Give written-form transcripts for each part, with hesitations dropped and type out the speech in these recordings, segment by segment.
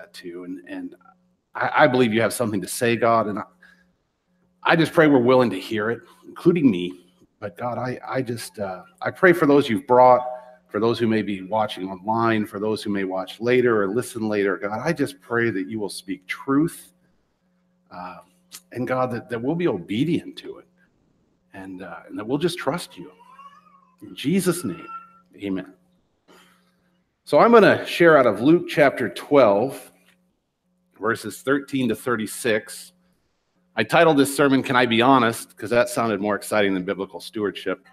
that too. And I believe you have something to say, God, and I just pray we're willing to hear it, including me. But God, I pray for those you've brought, for those who may be watching online, for those who may watch later or listen later. God, I just pray that you will speak truth, and God, that we'll be obedient to it, and that we'll just trust you. In Jesus' name, amen. So I'm going to share out of Luke chapter 12, verses 13 to 36. I titled this sermon, Can I Be Honest? Because that sounded more exciting than biblical stewardship.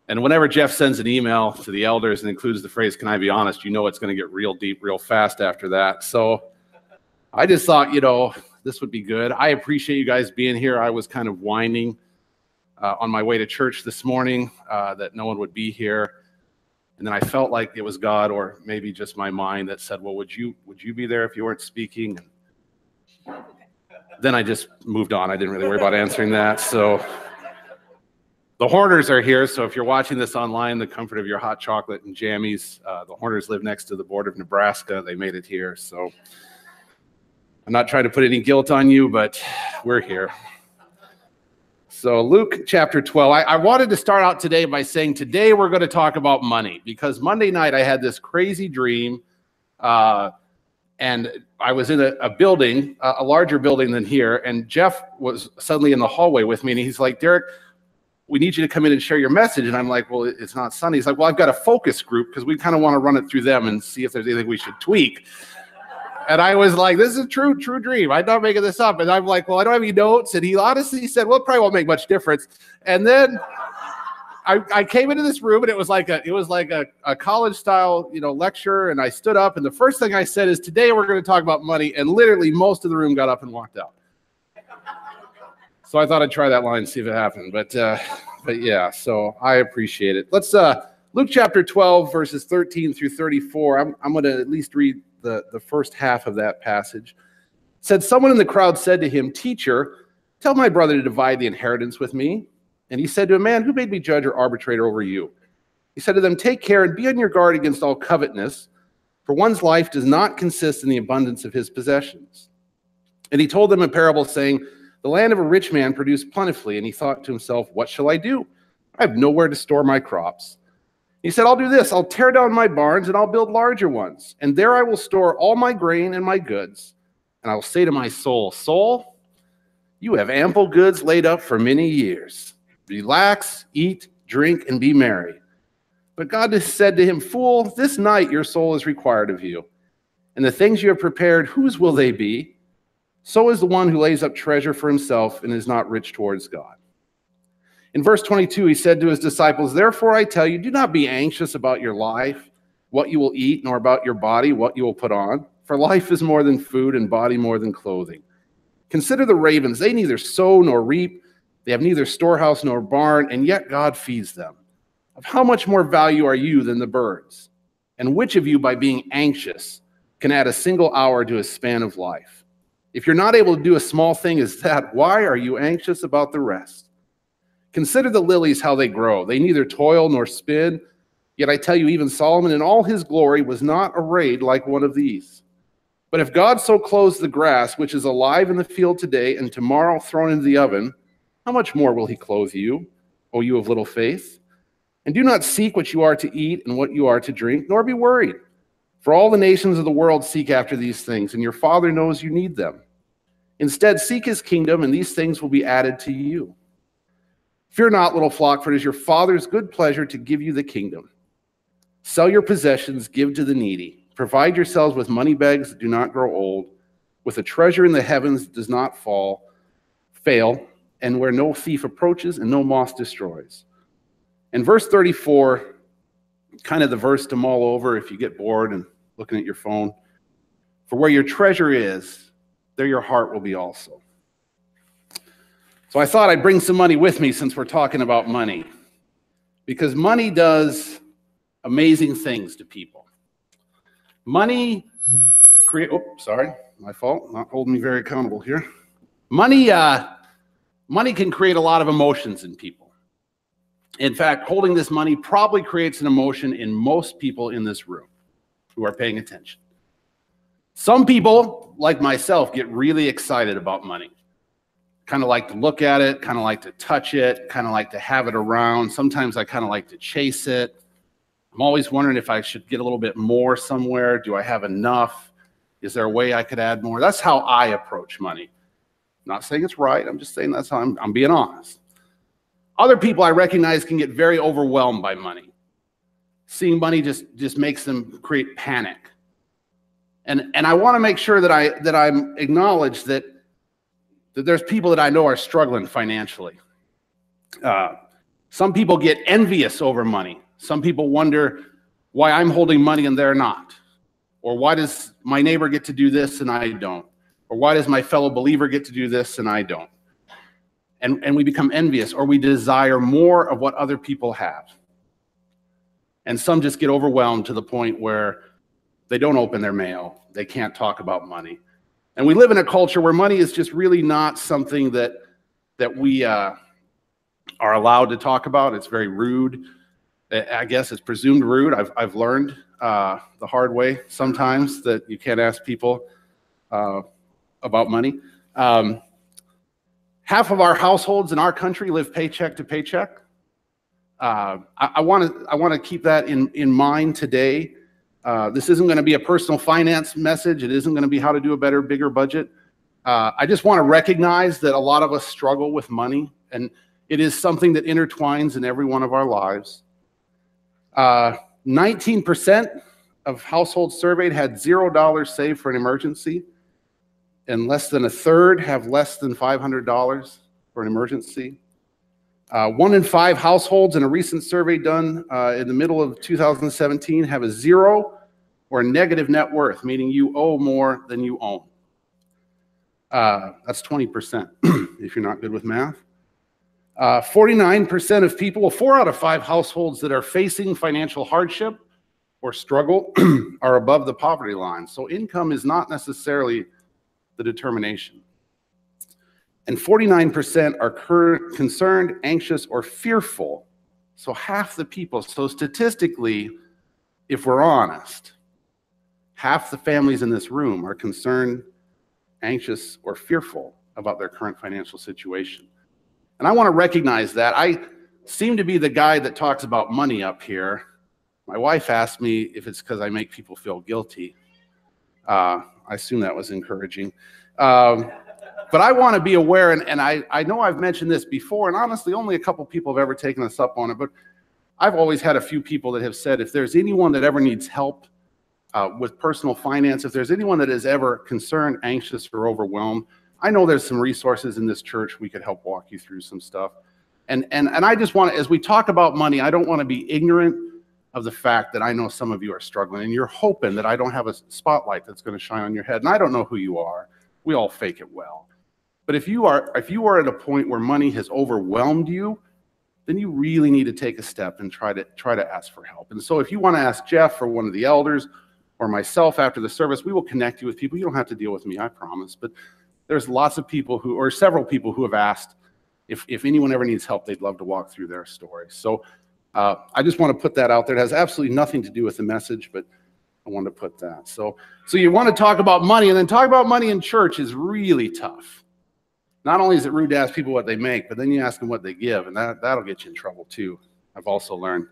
And whenever Jeff sends an email to the elders and includes the phrase, can I be honest, you know it's going to get real deep real fast after that. So I just thought, this would be good. I appreciate you guys being here. I was kind of whining on my way to church this morning that no one would be here. And then I felt like it was God, or maybe just my mind, that said, well, would you be there if you weren't speaking? And then I just moved on. I didn't really worry about answering that. So the Horners are here. So if you're watching this online, the comfort of your hot chocolate and jammies, the Horners live next to the border of Nebraska. They made it here. So I'm not trying to put any guilt on you, but we're here. So Luke chapter 12, I wanted to start out today by saying today we're going to talk about money, because Monday night I had this crazy dream, and I was in a building, a larger building than here, and Jeff was suddenly in the hallway with me, and he's like, Derek, we need you to come in and share your message. And I'm like, well, it's not Sunday. He's like, well, I've got a focus group because we kind of want to run it through them and see if there's anything we should tweak. And I was like, this is a true dream. I'm not making this up. And I'm like, well, I don't have any notes. And he honestly said, well, it probably won't make much difference. And then I came into this room, and it was like a college style, lecture. And I stood up, and the first thing I said is, today we're going to talk about money. And literally most of the room got up and walked out. So I thought I'd try that line and see if it happened. But yeah, so I appreciate it. Let's Luke chapter 12, verses 13 through 34. I'm going to at least read the first half of that passage. It said, someone in the crowd said to him, Teacher, tell my brother to divide the inheritance with me. And he said to a man, who made me judge or arbitrator over you? He said to them, take care and be on your guard against all covetousness, for one's life does not consist in the abundance of his possessions. And he told them a parable, saying, the land of a rich man produced plentifully, and he thought to himself, what shall I do? I have nowhere to store my crops. He said, I'll do this. I'll tear down my barns, and I'll build larger ones. And there I will store all my grain and my goods. And I will say to my soul, soul, you have ample goods laid up for many years. Relax, eat, drink, and be merry. But God has said to him, fool, this night your soul is required of you. And the things you have prepared, whose will they be? So is the one who lays up treasure for himself and is not rich towards God. In verse 22, he said to his disciples, therefore I tell you, do not be anxious about your life, what you will eat, nor about your body, what you will put on. For life is more than food, and body more than clothing. Consider the ravens. They neither sow nor reap. They have neither storehouse nor barn, and yet God feeds them. Of how much more value are you than the birds? And which of you, by being anxious, can add a single hour to his span of life? If you're not able to do a small thing as that, why are you anxious about the rest? Consider the lilies, how they grow. They neither toil nor spin. Yet I tell you, even Solomon in all his glory was not arrayed like one of these. But if God so clothes the grass, which is alive in the field today and tomorrow thrown into the oven, how much more will he clothe you, O you of little faith? And do not seek what you are to eat and what you are to drink, nor be worried. For all the nations of the world seek after these things, and your Father knows you need them. Instead, seek his kingdom, and these things will be added to you. Fear not, little flock, for it is your Father's good pleasure to give you the kingdom. Sell your possessions, give to the needy. Provide yourselves with money bags that do not grow old, with a treasure in the heavens that does not fail, and where no thief approaches and no moth destroys. And verse 34, kind of the verse to mull over if you get bored and looking at your phone. For where your treasure is, there your heart will be also. So I thought I'd bring some money with me since we're talking about money, because money does amazing things to people. Money sorry, my fault, not holding me very accountable here. Money can create a lot of emotions in people. In fact, holding this money probably creates an emotion in most people in this room who are paying attention. Some people, like myself, get really excited about money. Kind of like to look at it, kind of like to touch it, kind of like to have it around. Sometimes I kind of like to chase it. I'm always wondering if I should get a little bit more somewhere. Do I have enough? Is there a way I could add more? That's how I approach money. I'm not saying it's right. I'm just saying that's how I'm being honest. Other people I recognize can get very overwhelmed by money. Seeing money just makes them create panic. And I want to make sure that I'm acknowledged that there's people that I know are struggling financially. Some people get envious over money. Some people wonder why I'm holding money and they're not. Or why does my neighbor get to do this and I don't? Or why does my fellow believer get to do this and I don't? And we become envious, or we desire more of what other people have. And some just get overwhelmed to the point where they don't open their mail. They can't talk about money. And we live in a culture where money is just really not something that we are allowed to talk about. It's very rude. I guess it's presumed rude. I've learned the hard way sometimes that you can't ask people about money. Half of our households in our country live paycheck to paycheck. I want to keep that in mind today. This isn't going to be a personal finance message. It isn't going to be how to do a better, bigger budget. I just want to recognize that a lot of us struggle with money, and it is something that intertwines in every one of our lives. 19% of households surveyed had $0 saved for an emergency, and less than a third have less than $500 for an emergency. 1 in 5 households in a recent survey done in the middle of 2017 have a zero or a negative net worth, meaning you owe more than you own. That's 20% if you're not good with math. 49% of people, 4 out of 5 households that are facing financial hardship or struggle are above the poverty line. So income is not necessarily the determination. And 49% are concerned, anxious, or fearful. So half the people. So statistically, if we're honest, half the families in this room are concerned, anxious, or fearful about their current financial situation. And I want to recognize that. I seem to be the guy that talks about money up here. My wife asked me if it's because I make people feel guilty. I assume that was encouraging. But I want to be aware, and I know I've mentioned this before, and honestly, only a couple people have ever taken us up on it, but I've always had a few people that have said, if there's anyone that ever needs help with personal finance, if there's anyone that is ever concerned, anxious, or overwhelmed, I know there's some resources in this church we could help walk you through some stuff. And I just want to, as we talk about money, I don't want to be ignorant of the fact that I know some of you are struggling, and you're hoping that I don't have a spotlight that's going to shine on your head, and I don't know who you are. We all fake it well. But if you are at a point where money has overwhelmed you, then you really need to take a step and try to ask for help. And so if you want to ask Jeff or one of the elders or myself after the service, we will connect you with people. You don't have to deal with me, I promise. But there's lots of people or several people who have asked if anyone ever needs help, they'd love to walk through their story. So I just want to put that out there. It has absolutely nothing to do with the message, but I wanted to put that. So you want to talk about money, and then talk about money in church is really tough. Not only is it rude to ask people what they make, but then you ask them what they give, and that'll get you in trouble too, I've also learned.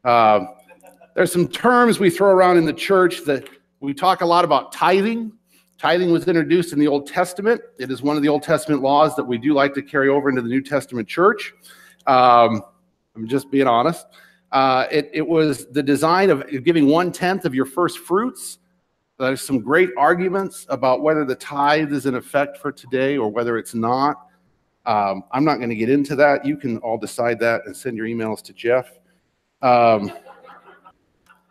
There's some terms we throw around in the church that we talk a lot about tithing. Tithing was introduced in the Old Testament. It is one of the Old Testament laws that we do like to carry over into the New Testament church. I'm just being honest. It was the design of giving 1/10 of your first fruits. There's some great arguments about whether the tithe is in effect for today or whether it's not. I'm not going to get into that. You can all decide that and send your emails to Jeff.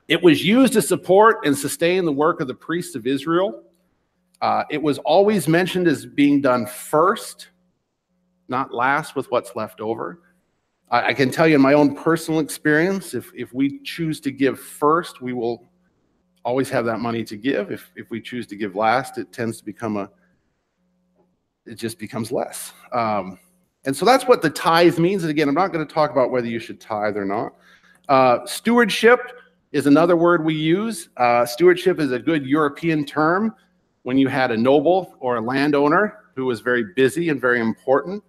It was used to support and sustain the work of the priests of Israel. It was always mentioned as being done first, not last with what's left over. I can tell you in my own personal experience, if we choose to give first, we will always have that money to give. If we choose to give last, it tends to it just becomes less. And so that's what the tithe means. And again, I'm not going to talk about whether you should tithe or not. Stewardship is another word we use. Stewardship is a good European term when you had a noble or a landowner who was very busy and very important.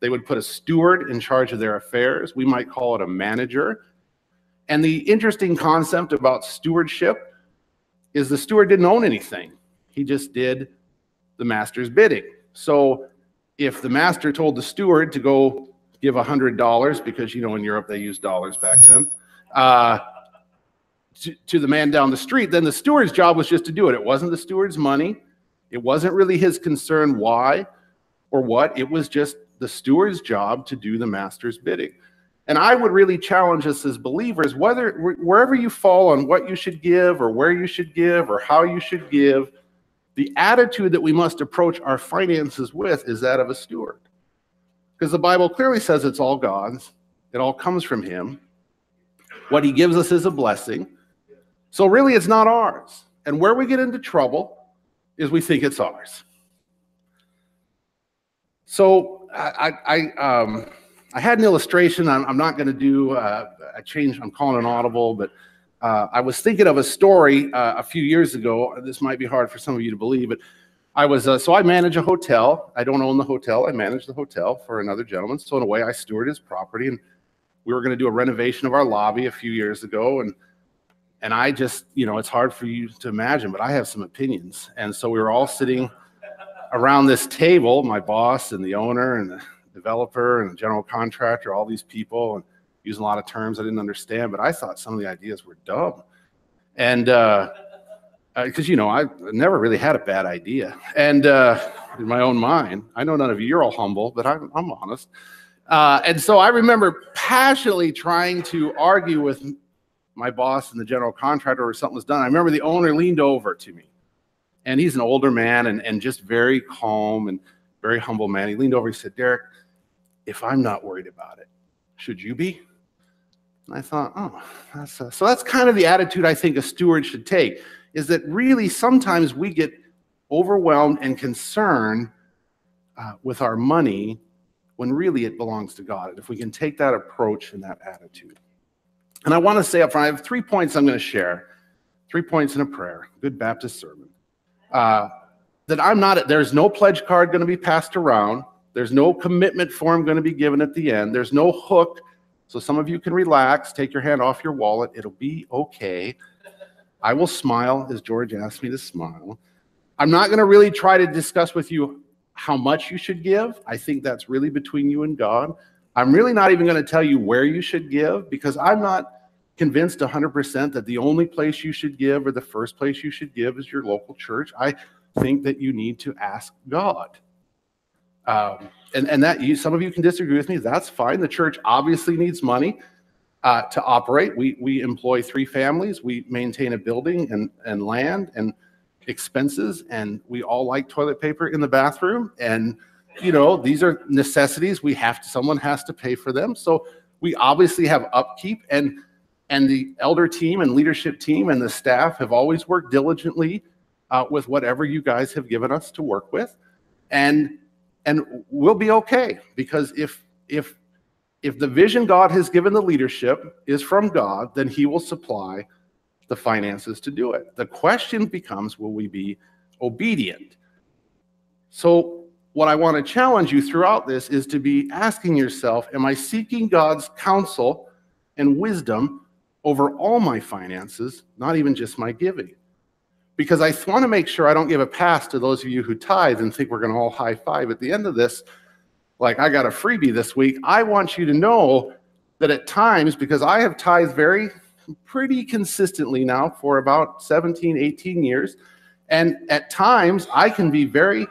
They would put a steward in charge of their affairs. We might call it a manager. And the interesting concept about stewardship is the steward didn't own anything. He just did the master's bidding. So if the master told the steward to go give $100, because in Europe they used dollars back then, to the man down the street, then the steward's job was just to do it. It wasn't the steward's money. It wasn't really his concern why or what. It was just the steward's job to do the master's bidding. And I would really challenge us as believers, wherever you fall on what you should give or where you should give or how you should give, the attitude that we must approach our finances with is that of a steward. Because the Bible clearly says it's all God's. It all comes from him. What he gives us is a blessing. So really it's not ours. And where we get into trouble is we think it's ours. So I had an illustration. I'm not going to do a change. I'm calling an audible, but I was thinking of a story a few years ago. This might be hard for some of you to believe, but so I manage a hotel. I don't own the hotel. I manage the hotel for another gentleman. So in a way, I steward his property. And we were going to do a renovation of our lobby a few years ago. And I just, it's hard for you to imagine, but I have some opinions. And so we were all sitting around this table, my boss and the owner and the developer and the general contractor, all these people, and using a lot of terms I didn't understand, but I thought some of the ideas were dumb. And because, I never really had a bad idea. And in my own mind, I know none of you are all humble, but I'm honest. And so I remember passionately trying to argue with my boss and the general contractor or something was done. I remember the owner leaned over to me, and he's an older man and just very calm and very humble man. He leaned over, he said, "Derek, if I'm not worried about it, should you be?" And I thought, so that's kind of the attitude I think a steward should take, is that really sometimes we get overwhelmed and concerned with our money when really it belongs to God. And if we can take that approach and that attitude. And I want to say up front, I have 3 points I'm going to share, 3 points in a prayer, good Baptist sermon. There's no pledge card going to be passed around. There's no commitment form going to be given at the end. There's no hook. So some of you can relax, take your hand off your wallet. It'll be okay. I will smile as George asked me to smile. I'm not going to really try to discuss with you how much you should give. I think that's really between you and God. I'm really not even going to tell you where you should give, because I'm not convinced 100% that the only place you should give or the first place you should give is your local church. I think that you need to ask God. And that some of you can disagree with me. That's fine. The church obviously needs money to operate. We employ 3 families. We maintain a building and land and expenses, and we all like toilet paper in the bathroom. And these are necessities. Someone has to pay for them. So we obviously have upkeep, and the elder team and leadership team and the staff have always worked diligently with whatever you guys have given us to work with. And we'll be okay, because if the vision God has given the leadership is from God, then he will supply the finances to do it. The question becomes, will we be obedient? So what I want to challenge you throughout this is to be asking yourself, am I seeking God's counsel and wisdom over all my finances, not even just my giving? Because I want to make sure I don't give a pass to those of you who tithe and think we're going to all high five at the end of this, like I got a freebie this week. I want you to know that at times, because I have tithed pretty consistently now for about 17, 18 years, and at times I can be very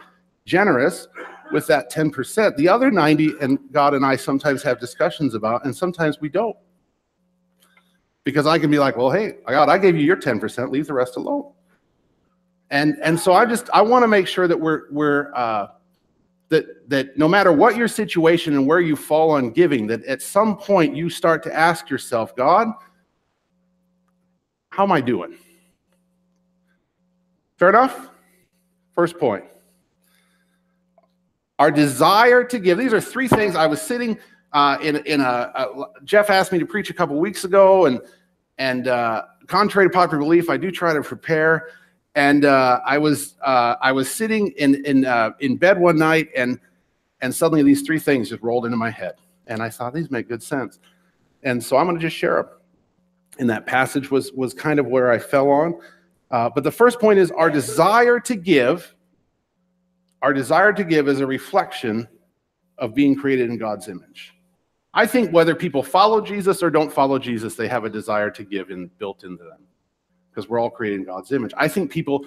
generous with that 10%. The other 90, and God and I sometimes have discussions about, and sometimes we don't. Because I can be like, well, hey, God, I gave you your 10%, leave the rest alone. And so I want to make sure that that no matter what your situation and where you fall on giving, that at some point you start to ask yourself, God, how am I doing? Fair enough? First point. Our desire to give. These are 3 things. I was sitting Jeff asked me to preach a couple weeks ago, and a contrary to popular belief, I do try to prepare. And I was sitting in bed one night, and suddenly these three things just rolled into my head. And I thought, these make good sense. And so I'm going to just share them. And that passage was kind of where I fell on. But the first point is our desire to give is a reflection of being created in God's image. I think whether people follow Jesus or don't follow Jesus, they have a desire to give built into them, because we're all created in God's image. I think people,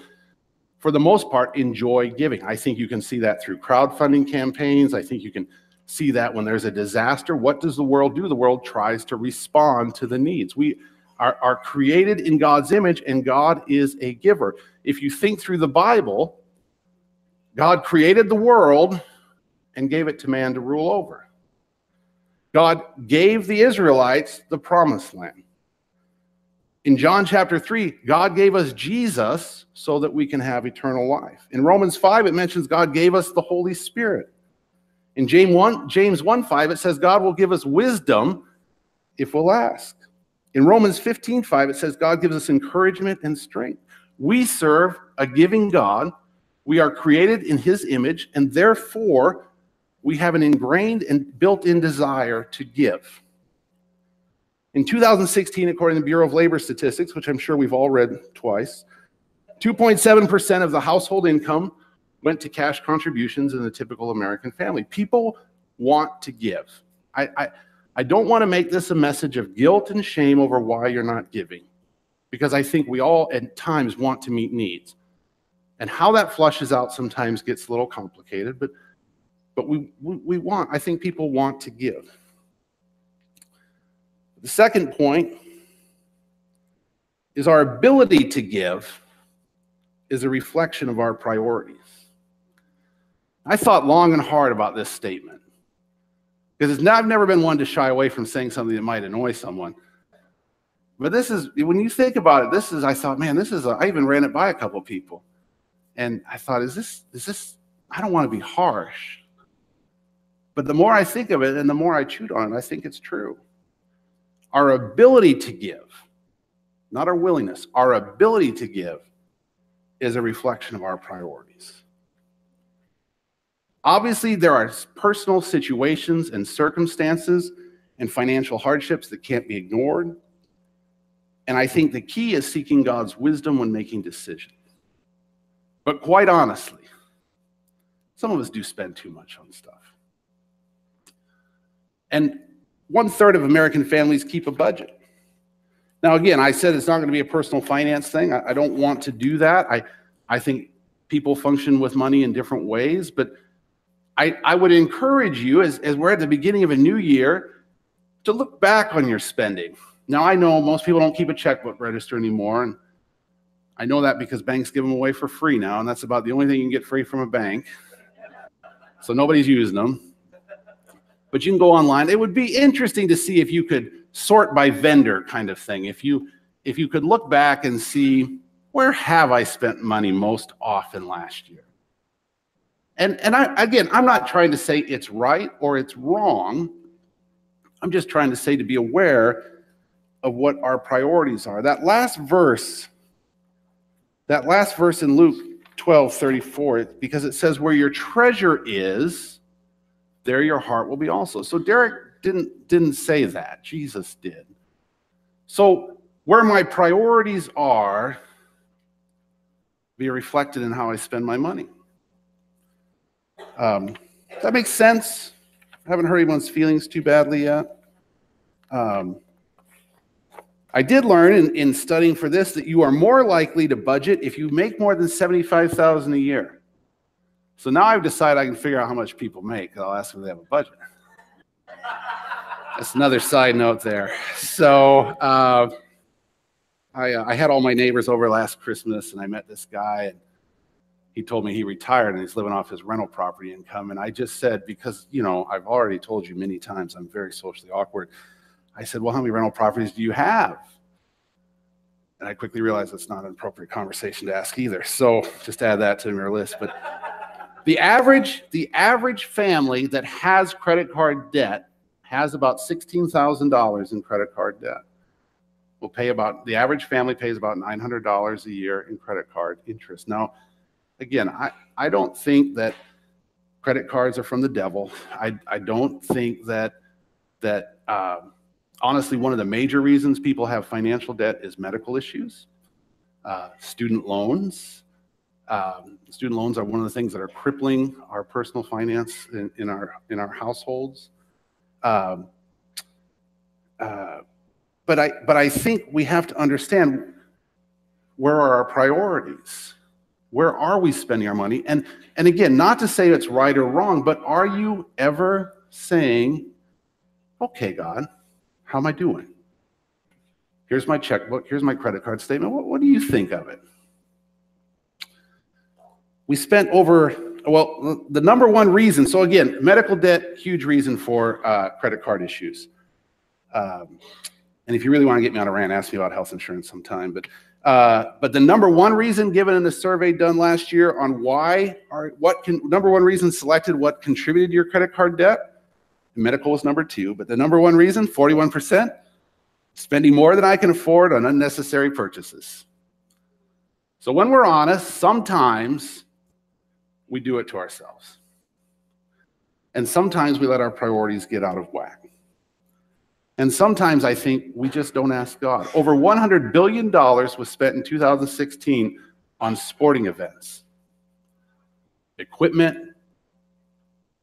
for the most part, enjoy giving. I think you can see that through crowdfunding campaigns. I think you can see that when there's a disaster. What does the world do? The world tries to respond to the needs. We are created in God's image, and God is a giver. If you think through the Bible, God created the world and gave it to man to rule over. God gave the Israelites the promised land. In John chapter 3, God gave us Jesus so that we can have eternal life. In Romans 5, it mentions God gave us the Holy Spirit. In James 1:5, it says God will give us wisdom if we'll ask. In Romans 15:5, it says God gives us encouragement and strength. We serve a giving God. We are created in his image, and therefore we have an ingrained and built-in desire to give. In 2016, according to the Bureau of Labor Statistics, which I'm sure we've all read twice, 2.7% of the household income went to cash contributions in a typical American family. People want to give. I don't want to make this a message of guilt and shame over why you're not giving, because I think we all at times want to meet needs. And how that flushes out sometimes gets a little complicated, but I think people want to give. The second point is our ability to give is a reflection of our priorities. I thought long and hard about this statement, because I've never been one to shy away from saying something that might annoy someone. But this is, when you think about it, I thought, man, I even ran it by a couple people. And I thought, is this, I don't want to be harsh. But the more I think of it and the more I chewed on it, I think it's true. Our ability to give, not our willingness, our ability to give is a reflection of our priorities. Obviously, there are personal situations and circumstances and financial hardships that can't be ignored. And I think the key is seeking God's wisdom when making decisions. But quite honestly, some of us do spend too much on stuff. And 1/3 of American families keep a budget. Now, again, I said it's not going to be a personal finance thing. I don't want to do that. I think people function with money in different ways, but I would encourage you, as we're at the beginning of a new year, to look back on your spending. Now, I know most people don't keep a checkbook register anymore, and I know that because banks give them away for free now, and that's about the only thing you can get free from a bank. So nobody's using them. But you can go online. It would be interesting to see if you could sort by vendor kind of thing. If you could look back and see, where have I spent money most often last year? And I'm not trying to say it's right or it's wrong. I'm just trying to say to be aware of what our priorities are. That last verse in Luke 12:34, because it says, where your treasure is, there your heart will be also. So Derek didn't say that. Jesus did. So where my priorities are be reflected in how I spend my money. Does that make sense? I haven't hurt anyone's feelings too badly yet. I did learn in studying for this that you are more likely to budget if you make more than $75,000 a year. So now I've decided I can figure out how much people make. I'll ask them if they have a budget. That's another side note there. So I had all my neighbors over last Christmas, and I met this guy, and he told me he retired and he's living off his rental property income. And I just said, because, I've already told you many times I'm very socially awkward. I said, well, how many rental properties do you have? And I quickly realized that's not an appropriate conversation to ask either. So just add that to your list. But the average family that has credit card debt has about $16,000 in credit card debt. will pay about, the average family pays about $900 a year in credit card interest. Now, again, I don't think that credit cards are from the devil. I don't think that honestly, one of the major reasons people have financial debt is medical issues, student loans. Student loans are one of the things that are crippling our personal finance in our households. But I think we have to understand, where are our priorities? Where are we spending our money? And again, not to say it's right or wrong, but are you ever saying, okay, God, how am I doing? Here's my checkbook, here's my credit card statement. What do you think of it? We spent the number one reason, so again, medical debt, huge reason for credit card issues. And if you really want to get me on a rant, ask me about health insurance sometime. But the number one reason given in the survey done last year on number one reason selected what contributed to your credit card debt, medical was number two, but the number one reason, 41%, spending more than I can afford on unnecessary purchases. So when we're honest, sometimes we do it to ourselves. And sometimes we let our priorities get out of whack. And sometimes I think we just don't ask God. Over $100 billion was spent in 2016 on sporting events, equipment,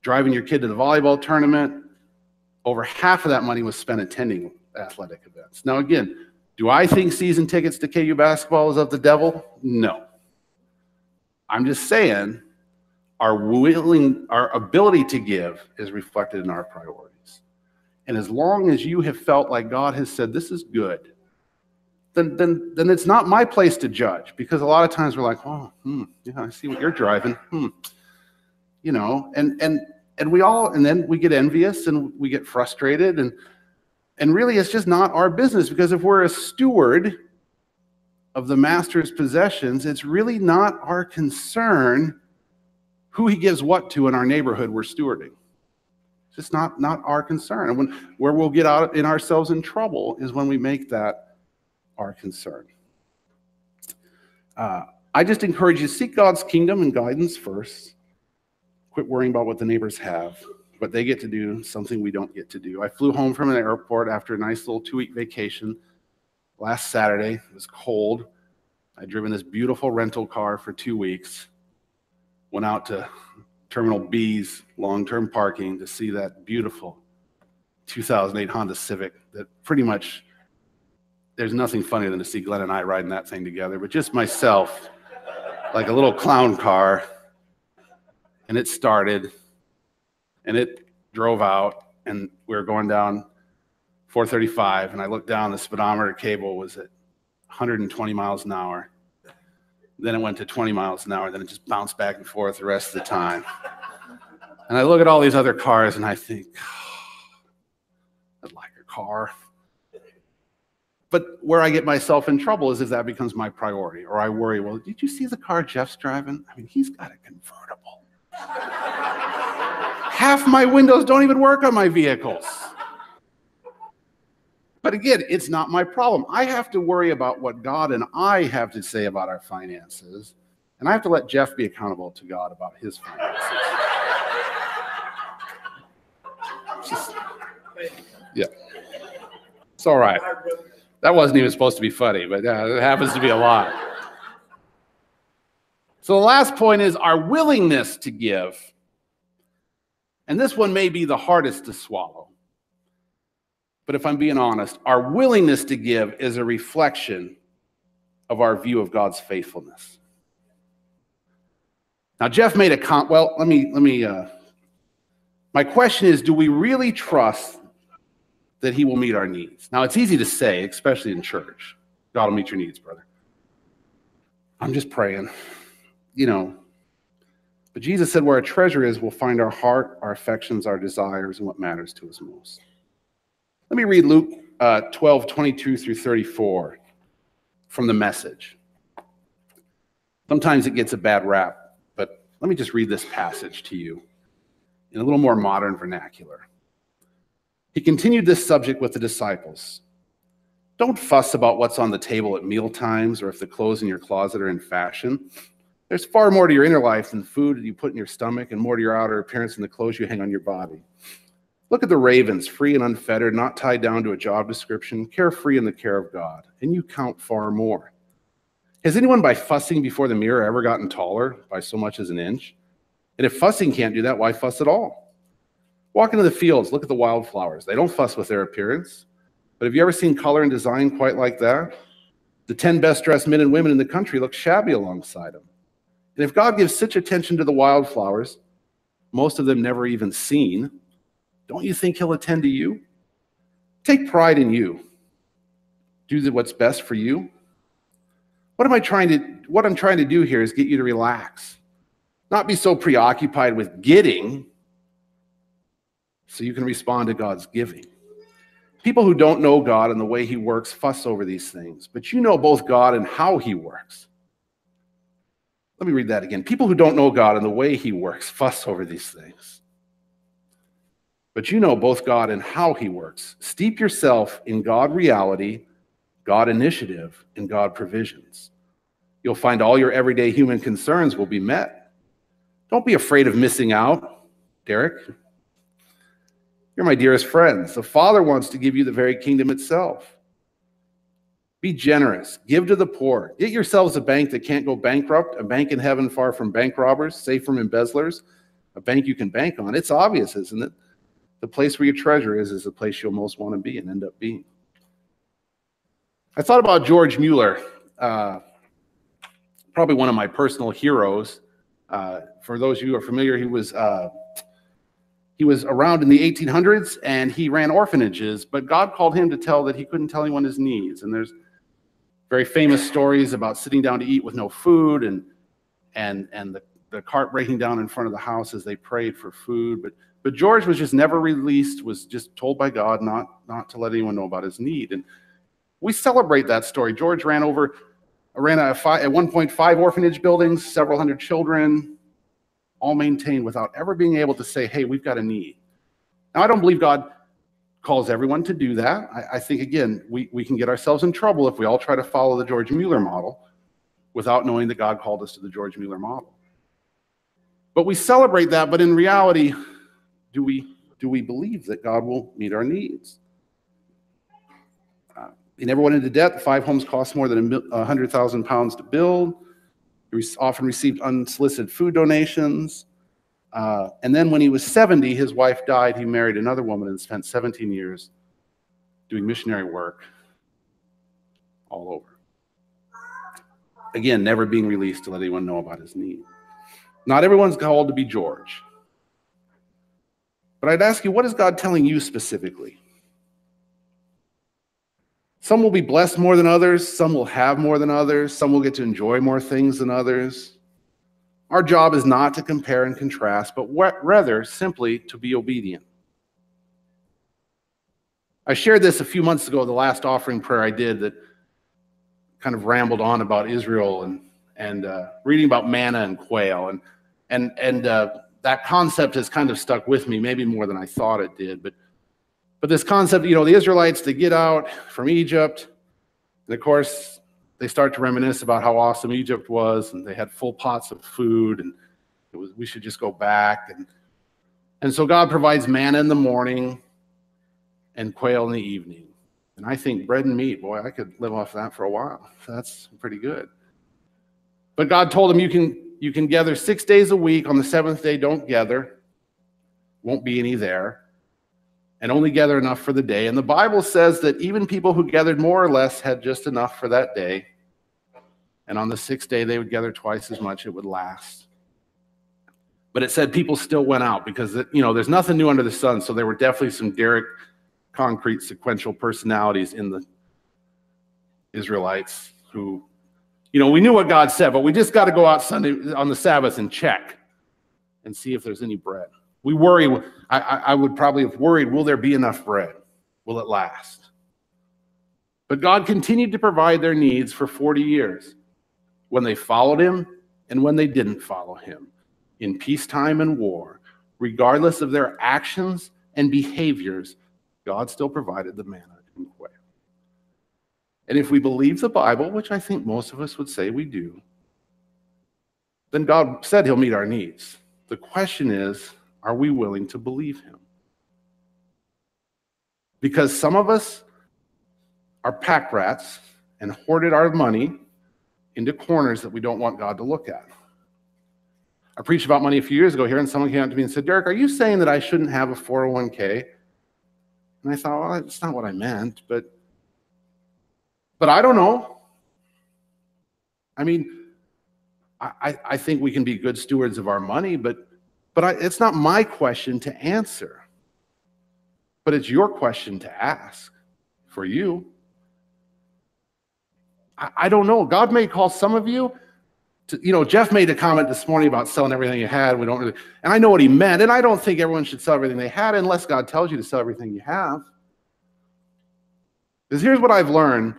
driving your kid to the volleyball tournament. Over half of that money was spent attending athletic events. Now again, do I think season tickets to KU basketball is of the devil? No. I'm just saying our ability to give is reflected in our priorities. And as long as you have felt like God has said, this is good, then it's not my place to judge, because a lot of times we're like, yeah, I see what you're driving. You know, and then we get envious and we get frustrated, and really it's just not our business, because if we're a steward of the master's possessions, it's really not our concern who he gives what to in our neighborhood we're stewarding. It's just not our concern. And where we'll get out in ourselves in trouble is when we make that our concern. I just encourage you to seek God's kingdom and guidance first. Quit worrying about what the neighbors have, what they get to do, something we don't get to do. I flew home from an airport after a nice little 2-week vacation last Saturday. It was cold. I'd driven this beautiful rental car for 2 weeks. Went out to Terminal B's long-term parking to see that beautiful 2008 Honda Civic that pretty much, there's nothing funnier than to see Glenn and I riding that thing together, but just myself, like a little clown car. And it started, and it drove out, and we were going down 435, and I looked down, the speedometer cable was at 120 miles an hour. Then it went to 20 miles an hour, then it just bounced back and forth the rest of the time. And I look at all these other cars, and I think, I'd like a car. But where I get myself in trouble is if that becomes my priority, or I worry, well, did you see the car Jeff's driving? I mean, he's got a convertible. Half my windows don't even work on my vehicles. But again, it's not my problem. I have to worry about what God and I have to say about our finances, and I have to let Jeff be accountable to God about his finances. Yeah. It's all right. That wasn't even supposed to be funny, but it happens to be a lot. So the last point is our willingness to give. And this one may be the hardest to swallow. But if I'm being honest, our willingness to give is a reflection of our view of God's faithfulness. Now, Jeff made a comment. Well, my question is, do we really trust that he will meet our needs? Now, it's easy to say, especially in church, God will meet your needs, brother. I'm just praying, you know. But Jesus said where our treasure is, we'll find our heart, our affections, our desires, and what matters to us most. Let me read Luke 12:22 through 34 from the Message. Sometimes it gets a bad rap, but let me just read this passage to you in a little more modern vernacular. He continued this subject with the disciples. Don't fuss about what's on the table at meal times or if the clothes in your closet are in fashion. There's far more to your inner life than food you put in your stomach and more to your outer appearance than the clothes you hang on your body. Look at the ravens, free and unfettered, not tied down to a job description, carefree in the care of God, and you count far more. Has anyone by fussing before the mirror ever gotten taller by so much as an inch? And if fussing can't do that, why fuss at all? Walk into the fields, look at the wildflowers. They don't fuss with their appearance. But have you ever seen color and design quite like that? The 10 best dressed men and women in the country look shabby alongside them. And if God gives such attention to the wildflowers, most of them never even seen, don't you think he'll attend to you? Take pride in you. Do what's best for you. What I'm trying to do here is get you to relax. Not be so preoccupied with getting so you can respond to God's giving. People who don't know God and the way he works fuss over these things, but you know both God and how he works. Let me read that again. People who don't know God and the way he works fuss over these things. But you know both God and how he works. Steep yourself in God reality, God initiative, and God provisions. You'll find all your everyday human concerns will be met. Don't be afraid of missing out, Derek. You're my dearest friends. The Father wants to give you the very kingdom itself. Be generous. Give to the poor. Get yourselves a bank that can't go bankrupt, a bank in heaven far from bank robbers, safe from embezzlers, a bank you can bank on. It's obvious, isn't it? The place where your treasure is the place you'll most want to be and end up being. I thought about George Mueller, probably one of my personal heroes. For those of you who are familiar, he was around in the 1800s and he ran orphanages, but God called him to tell that he couldn't tell anyone his needs. And there's very famous stories about sitting down to eat with no food and the cart breaking down in front of the house as they prayed for food. But George was just never released, was just told by God not to let anyone know about his need. And we celebrate that story. George ran at one point 5 orphanage buildings, several hundred children, all maintained without ever being able to say, hey, we've got a need. Now, I don't believe God calls everyone to do that. I think, again, we can get ourselves in trouble if we all try to follow the George Mueller model without knowing that God called us to the George Mueller model. But we celebrate that, but in reality, do we believe that God will meet our needs? He never went into debt. The 5 homes cost more than £100,000 to build. He often received unsolicited food donations. And then when he was 70, his wife died. He married another woman and spent 17 years doing missionary work all over. Again, never being released to let anyone know about his need. Not everyone's called to be George. But I'd ask you, what is God telling you specifically? Some will be blessed more than others. Some will have more than others. Some will get to enjoy more things than others. Our job is not to compare and contrast, but rather simply to be obedient. I shared this a few months ago, the last offering prayer I did that kind of rambled on about Israel and reading about manna and quail. And that concept has kind of stuck with me, maybe more than I thought it did. But this concept, the Israelites, they get out from Egypt, and of course, they start to reminisce about how awesome Egypt was, and they had full pots of food, and we should just go back. And so God provides manna in the morning and quail in the evening. And I think bread and meat, boy, I could live off that for a while. That's pretty good. But God told them, you can gather 6 days a week. On the 7th day, don't gather. Won't be any there. And only gather enough for the day. And the Bible says that even people who gathered more or less had just enough for that day. And on the 6th day, they would gather twice as much. It would last. But it said people still went out because, there's nothing new under the sun. So there were definitely some Derek concrete sequential personalities in the Israelites who, we knew what God said, but we just got to go out Sunday on the Sabbath and check and see if there's any bread. We worry, I would probably have worried, will there be enough bread? Will it last? But God continued to provide their needs for 40 years when they followed him and when they didn't follow him, in peacetime and war. Regardless of their actions and behaviors, God still provided the manna and quail. And if we believe the Bible, which I think most of us would say we do, then God said he'll meet our needs. The question is, are we willing to believe him? Because some of us are pack rats and hoarded our money into corners that we don't want God to look at. I preached about money a few years ago here, and someone came up to me and said, Derek, are you saying that I shouldn't have a 401k? And I thought, well, that's not what I meant, but I don't know. I mean, I think we can be good stewards of our money, but it's not my question to answer. But it's your question to ask for you. I don't know. God may call some of you to, Jeff made a comment this morning about selling everything you had. We don't really, and I know what he meant, and I don't think everyone should sell everything they had unless God tells you to sell everything you have. Because here's what I've learned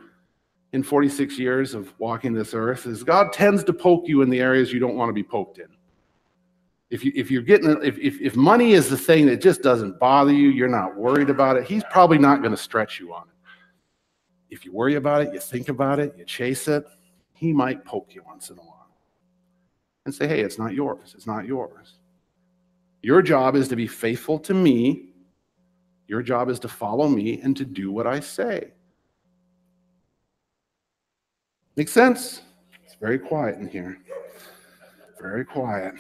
in 46 years of walking this earth is God tends to poke you in the areas you don't want to be poked in. If money is the thing that just doesn't bother you, you're not worried about it, he's probably not going to stretch you on it. If you worry about it, you think about it, you chase it, he might poke you once in a while and say, hey, it's not yours. It's not yours. Your job is to be faithful to me. Your job is to follow me and to do what I say. Make sense? It's very quiet in here. Very quiet.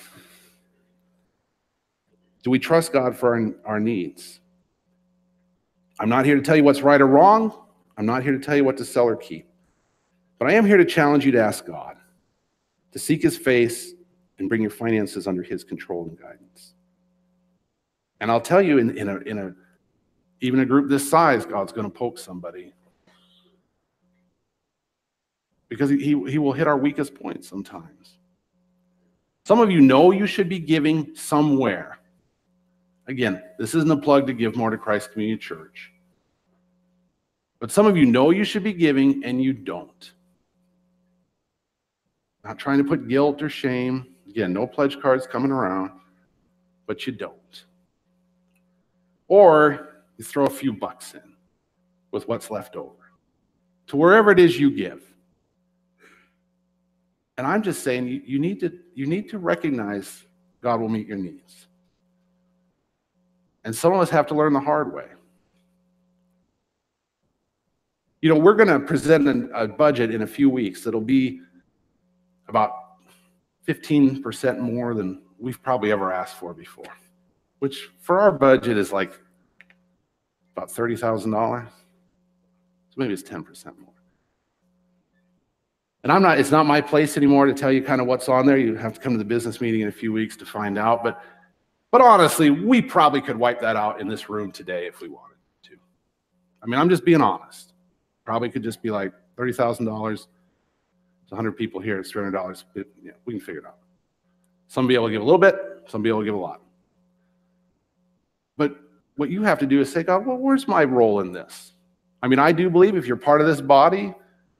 Do we trust God for our needs? I'm not here to tell you what's right or wrong. I'm not here to tell you what to sell or keep. But I am here to challenge you to ask God, to seek his face and bring your finances under his control and guidance. And I'll tell you, even a group this size, God's going to poke somebody. Because he will hit our weakest points sometimes. Some of you know you should be giving somewhere. Again, this isn't a plug to give more to Christ Community Church. But some of you know you should be giving and you don't. Not trying to put guilt or shame. Again, no pledge cards coming around, but you don't. Or you throw a few bucks in with what's left over to wherever it is you give. And I'm just saying you need to recognize God will meet your needs. And some of us have to learn the hard way. We're going to present a budget in a few weeks that'll be about 15% more than we've probably ever asked for before, which for our budget is like about $30,000. So maybe it's 10% more. And it's not my place anymore to tell you kind of what's on there. You have to come to the business meeting in a few weeks to find out. But honestly, we probably could wipe that out in this room today if we wanted to. I mean, I'm just being honest. Probably could just be like $30,000. It's 100 people here. It's $300. Yeah, we can figure it out. Some will be able to give a little bit. Some will be able to give a lot. But what you have to do is say, God, well, where's my role in this? I mean, I do believe if you're part of this body,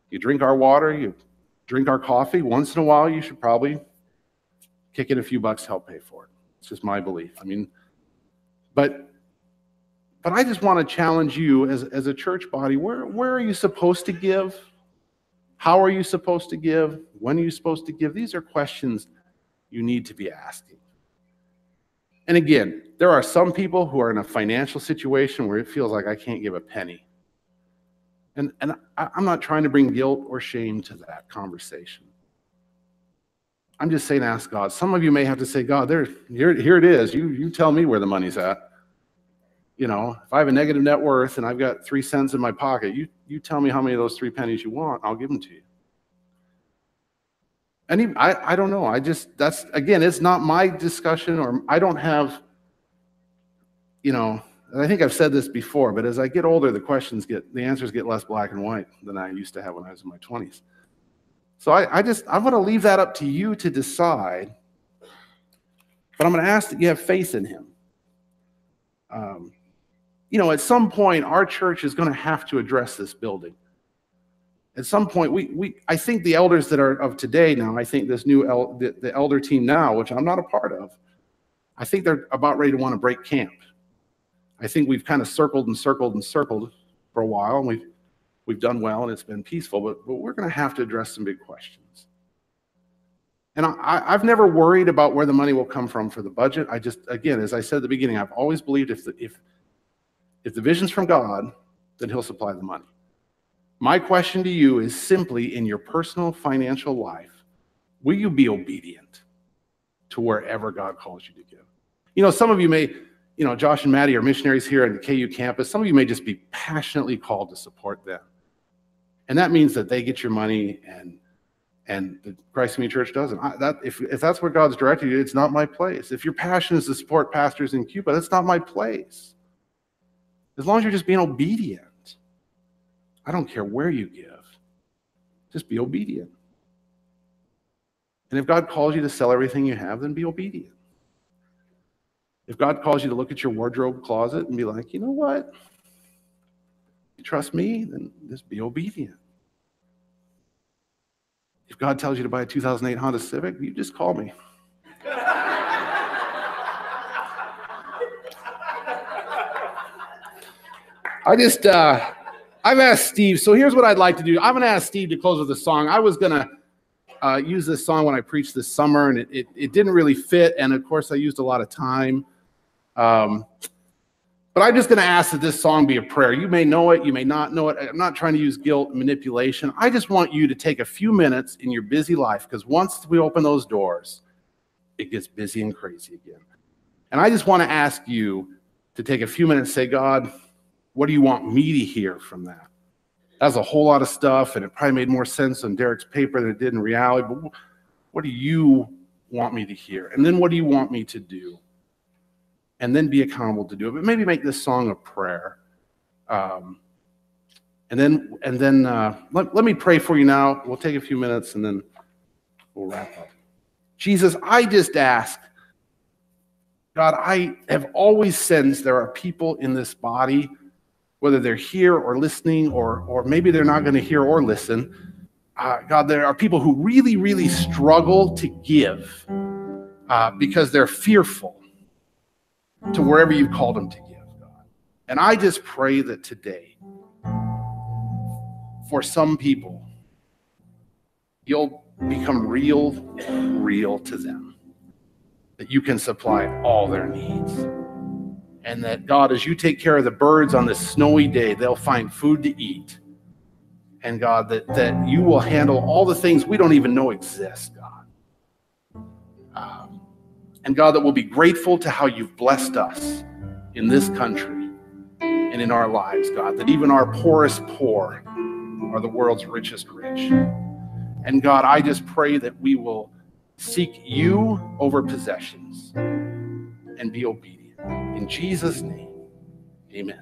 you drink our water, you drink our coffee, once in a while you should probably kick in a few bucks to help pay for it. It's just my belief. I mean, but I just want to challenge you as a church body, where are you supposed to give? How are you supposed to give? When are you supposed to give? These are questions you need to be asking. And again, there are some people who are in a financial situation where it feels like I can't give a penny. And I'm not trying to bring guilt or shame to that conversation. I'm just saying ask God. Some of you may have to say, God, here it is. You tell me where the money's at. If I have a negative net worth and I've got 3 cents in my pocket, you tell me how many of those 3 pennies you want, I'll give them to you. And I don't know. That's, again, it's not my discussion, or I don't have, and I think I've said this before, but as I get older, the answers get less black and white than I used to have when I was in my 20s. So I want to leave that up to you to decide, but I'm going to ask that you have faith in him. At some point, our church is going to have to address this building. At some point, I think the elders that are of today now, I think this new the elder team now, which I'm not a part of, I think they're about ready to want to break camp. I think we've kind of circled and circled and circled for a while, and We've done well and it's been peaceful, but we're going to have to address some big questions. And I've never worried about where the money will come from for the budget. I just, again, as I said at the beginning, I've always believed if the vision's from God, then he'll supply the money. My question to you is simply, in your personal financial life, will you be obedient to wherever God calls you to give? You know, some of you may, Josh and Maddie are missionaries here at the KU campus. Some of you may just be passionately called to support them. And that means that they get your money and the Christ Community Church doesn't. If that's where God's directed you, it's not my place. If your passion is to support pastors in Cuba, that's not my place. As long as you're just being obedient. I don't care where you give. Just be obedient. And if God calls you to sell everything you have, then be obedient. If God calls you to look at your wardrobe closet and be like, you know what? You trust me? Then just be obedient. If God tells you to buy a 2008 Honda Civic, you just call me. I've asked Steve, so here's what I'd like to do. I'm going to ask Steve to close with a song. I was going to use this song when I preached this summer, and it didn't really fit, and of course I used a lot of time. But I'm just going to ask that this song be a prayer. You may know it, you may not know it. I'm not trying to use guilt and manipulation. I just want you to take a few minutes in your busy life, because once we open those doors, it gets busy and crazy again. And I just want to ask you to take a few minutes and say, God, what do you want me to hear from that? That's a whole lot of stuff, and it probably made more sense on Derek's paper than it did in reality, but what do you want me to hear? And then what do you want me to do? And then be accountable to do it. But maybe make this song a prayer. And then let me pray for you now. We'll take a few minutes, and then we'll wrap up. Jesus, I just ask, God, I have always sensed there are people in this body, whether they're here or listening, or maybe they're not going to hear or listen. God, there are people who really, really struggle to give because they're fearful to wherever you've called them to give, God. And I just pray that today, for some people, you'll become real to them, that you can supply all their needs. And that, God, as you take care of the birds on this snowy day, they'll find food to eat. And God, that you will handle all the things we don't even know exist, God. And God, that we'll be grateful to how you've blessed us in this country and in our lives, God, that even our poorest poor are the world's richest rich. And God, I just pray that we will seek you over possessions and be obedient. In Jesus' name, amen.